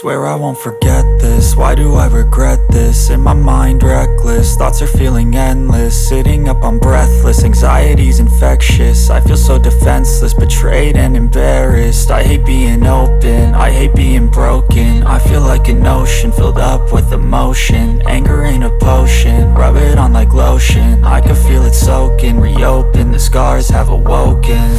swear I won't forget this. Why do I regret this? In my mind reckless, thoughts are feeling endless. Sitting up, I'm breathless, anxiety's infectious. I feel so defenseless, betrayed and embarrassed. I hate being open, I hate being broken. I feel like an ocean filled up with emotion. Anger ain't a potion, rub it on like lotion. I can feel it soaking, reopen, the scars have awoken.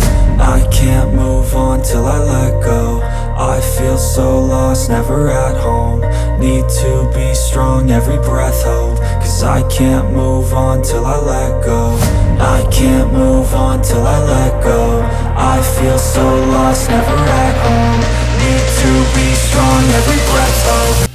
I can't move on till I let go. I feel so lost, never at home. Need to be strong, every breath hold. Cause I can't move on till I let go. I can't move on till I let go. I feel so lost, never at home. Need to be strong, every breath hold.